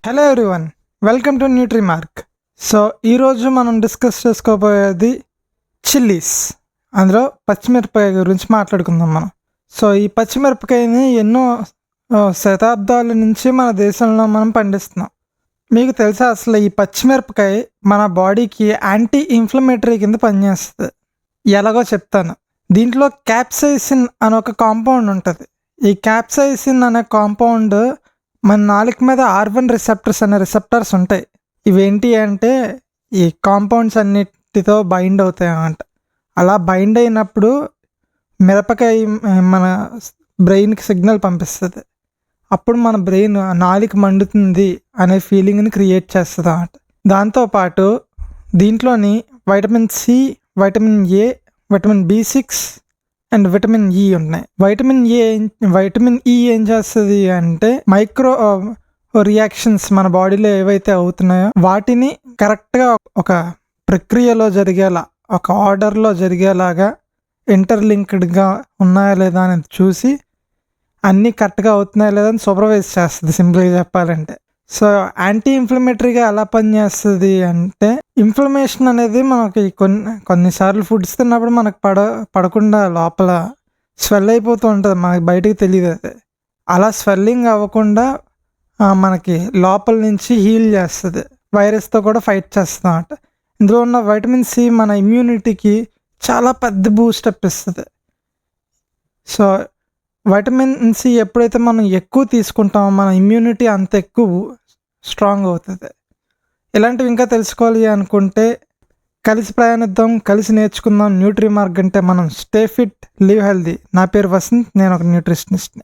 Hello everyone, welcome to Nutrimark. So ఈరోజు మనం discuss చేసుకోబోయేది chillies, అందులో పచ్చిమిరపకాయ గురించి మాట్లాడుకుందాం మనం. సో ఈ పచ్చిమిరపకాయని ఎన్నో శతాబ్దాల నుంచి మన దేశంలో మనం పండిస్తున్నాం. మీకు తెలుసా అసలు ఈ పచ్చిమిరపకాయ మన బాడీకి యాంటీ ఇన్ఫ్లమేటరీ కింద పనిచేస్తుంది. ఎలాగో చెప్తాను. దీంట్లో క్యాప్సైసిన్ అనే ఒక కాంపౌండ్ ఉంటుంది. ఈ క్యాప్సైసిన్ అనే కాంపౌండ్ మన నాలుక మీద R1 రిసెప్టర్స్ అనే రిసెప్టర్స్ ఉంటాయి. ఇవేంటి అంటే ఈ కాంపౌండ్స్ అన్నిటితో బైండ్ అవుతాయి అన్నమాట. అలా బైండ్ అయినప్పుడు మిరపకాయ మన బ్రెయిన్కి సిగ్నల్ పంపిస్తుంది. అప్పుడు మన బ్రెయిన్ నాలుక మండుతుంది అనే ఫీలింగ్ని క్రియేట్ చేస్తుంది అన్నమాట. దాంతోపాటు దీంట్లోని vitamin C, vitamin A, vitamin B6 and vitamin E ఉన్నాయి. విటమిన్ ఈ ఏం చేస్తుంది అంటే మైక్రో రియాక్షన్స్ మన బాడీలో ఏవైతే అవుతున్నాయో వాటిని కరెక్ట్గా ఒక ప్రక్రియలో జరిగేలా, ఒక ఆర్డర్లో జరిగేలాగా ఇంటర్లింక్డ్గా ఉన్నాయా లేదా అని చూసి అన్నీ కరెక్ట్గా అవుతున్నాయా లేదా అని సూపర్వైజ్ చేస్తుంది, సింపుల్గా చెప్పాలంటే. సో యాంటీ ఇన్ఫ్లమేటరీగా ఎలా పనిచేస్తుంది అంటే, ఇన్ఫ్లమేషన్ అనేది మనకి కొన్నిసార్లు ఫుడ్స్ తిన్నప్పుడు మనకు పడకుండా లోపల స్వెల్ అయిపోతూ ఉంటుంది, మనకి బయటికి తెలియదు. అది అలా స్వెల్లింగ్ అవ్వకుండా మనకి లోపల నుంచి హీల్ చేస్తుంది, వైరస్తో కూడా ఫైట్ చేస్తుంది అన్నమాట. ఇందులో ఉన్న విటమిన్ సి మన ఇమ్యూనిటీకి చాలా పెద్ద బూస్టప్ ఇస్తుంది. సో విటమిన్ సి ఎప్పుడైతే మనం ఎక్కువ తీసుకుంటామో మన ఇమ్యూనిటీ అంత ఎక్కువ స్ట్రాంగ్ అవుతుంది. ఇలాంటివి ఇంకా తెలుసుకోవాలి అనుకుంటే కలిసి ప్రయాణిద్దాం, కలిసి నేర్చుకుందాం. న్యూట్రీమార్క్ అంటే మనం స్టే ఫిట్, లివ్ హెల్దీ. నా పేరు వసంత్, నేను ఒక న్యూట్రిషనిస్ట్ని.